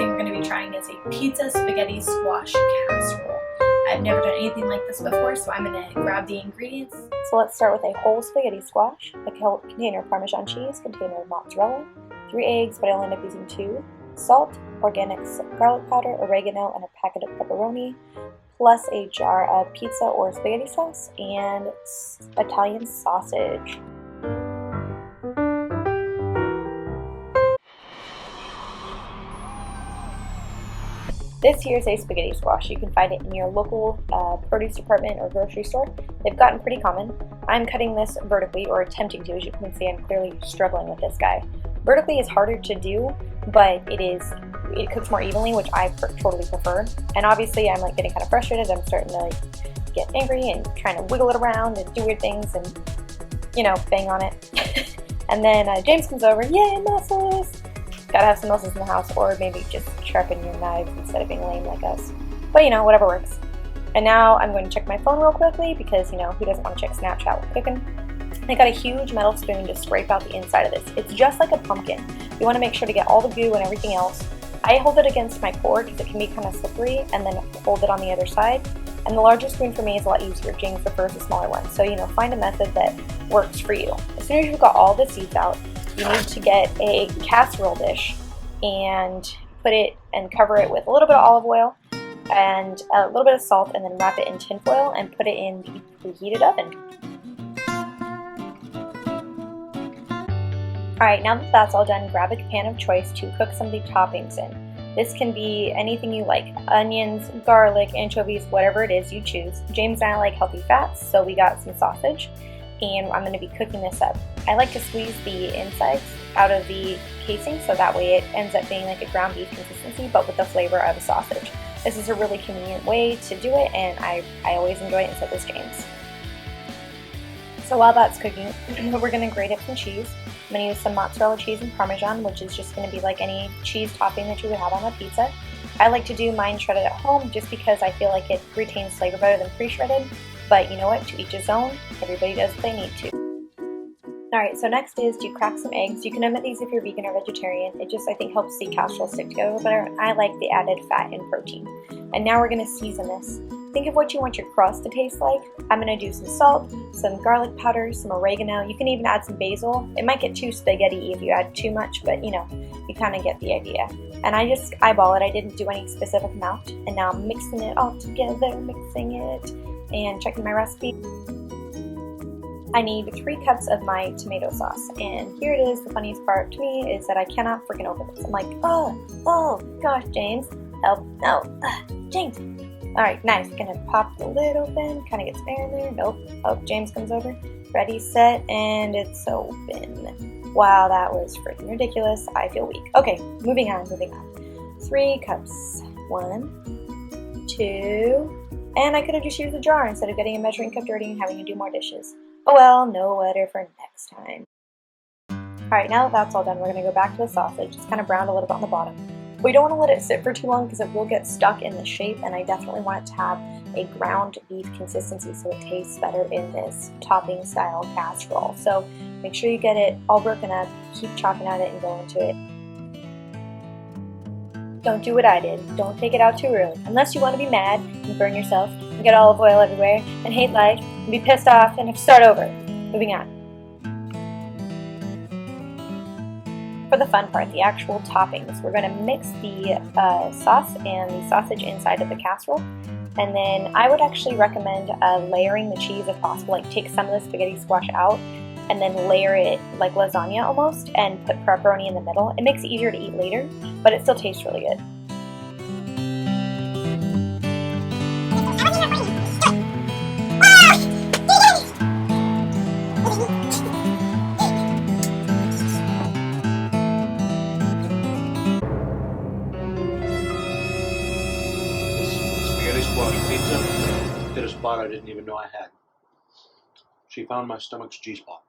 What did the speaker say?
thing we're going to be trying is a pizza spaghetti squash casserole. I've never done anything like this before, so I'm going to grab the ingredients. So let's start with a whole spaghetti squash, a container of Parmesan cheese, container of mozzarella, 3 eggs, but I only end up using 2, salt, organic garlic powder, oregano, and a packet of pepperoni, plus a jar of pizza or spaghetti sauce, and Italian sausage. This here is a spaghetti squash. You can find it in your local produce department or grocery store. They've gotten pretty common. I'm cutting this vertically, or attempting to. As you can see, I'm clearly struggling with this guy. Vertically is harder to do, but it cooks more evenly, which I totally prefer. And obviously I'm like getting kind of frustrated. I'm starting to like get angry and trying to wiggle it around and do weird things and, you know, bang on it. And then James comes over, yay, muscles! Gotta have some muscles in the house, or maybe just sharpen your knives instead of being lame like us. But you know, whatever works. And now I'm going to check my phone real quickly because, you know, who doesn't want to check Snapchat while cooking? I got a huge metal spoon to scrape out the inside of this. It's just like a pumpkin. You want to make sure to get all the goo and everything else. I hold it against my cord because it can be kind of slippery, and then hold it on the other side. And the larger spoon for me is a lot easier. James prefers the smaller one. So, you know, find a method that works for you. As soon as you've got all the seeds out, you need to get a casserole dish and put it and cover it with a little bit of olive oil and a little bit of salt, and then wrap it in tin foil and put it in the preheated oven. Alright, now that that's all done, grab a pan of choice to cook some of the toppings in. This can be anything you like: onions, garlic, anchovies, whatever it is you choose. James and I like healthy fats, so we got some sausage, and I'm going to be cooking this up. I like to squeeze the insides out of the casing so that way it ends up being like a ground beef consistency, but with the flavor of a sausage. This is a really convenient way to do it, and I always enjoy it, and so does James. So while that's cooking, we're going to grate up some cheese. I'm going to use some mozzarella cheese and Parmesan, which is just going to be like any cheese topping that you would have on a pizza. I like to do mine shredded at home just because I feel like it retains flavor better than pre-shredded. But you know what, to each his own, everybody does what they need to. Alright, so next is to crack some eggs. You can omit these if you're vegan or vegetarian. It just, I think, helps the casserole stick together better. I like the added fat and protein. And now we're going to season this. Think of what you want your crust to taste like. I'm going to do some salt, some garlic powder, some oregano. You can even add some basil. It might get too spaghetti if you add too much, but you know, you kind of get the idea. And I just eyeball it. I didn't do any specific amount. And now I'm mixing it all together, mixing it, and checking my recipe. I need 3 cups of my tomato sauce, and here it is. The funniest part to me is that I cannot freaking open this. I'm like, oh gosh, James, help, no, James. Alright, nice. Gonna pop the lid open, kind of gets air in there. Nope. Oh, James comes over. Ready, set, and it's open. Wow, that was freaking ridiculous. I feel weak. Okay, moving on. 3 cups. 1, 2, and I could have just used a jar instead of getting a measuring cup dirty and having to do more dishes. Oh well, no letter for next time. Alright, now that that's all done, we're going to go back to the sausage. It's kind of browned a little bit on the bottom. We don't want to let it sit for too long because it will get stuck in the shape, and I definitely want it to have a ground beef consistency so it tastes better in this topping style casserole. So make sure you get it all broken up, keep chopping at it and go into it. Don't do what I did. Don't take it out too early. Unless you want to be mad and burn yourself and get olive oil everywhere and hate life and be pissed off and have to start over. Moving on. For the fun part, the actual toppings, we're going to mix the sauce and the sausage inside of the casserole. And then I would actually recommend layering the cheese if possible. Like take some of the spaghetti squash out and then layer it like lasagna almost, and put pepperoni in the middle. It makes it easier to eat later, but it still tastes really good. Spaghetti squash pizza hit a spot I didn't even know I had. She found my stomach's G-spot.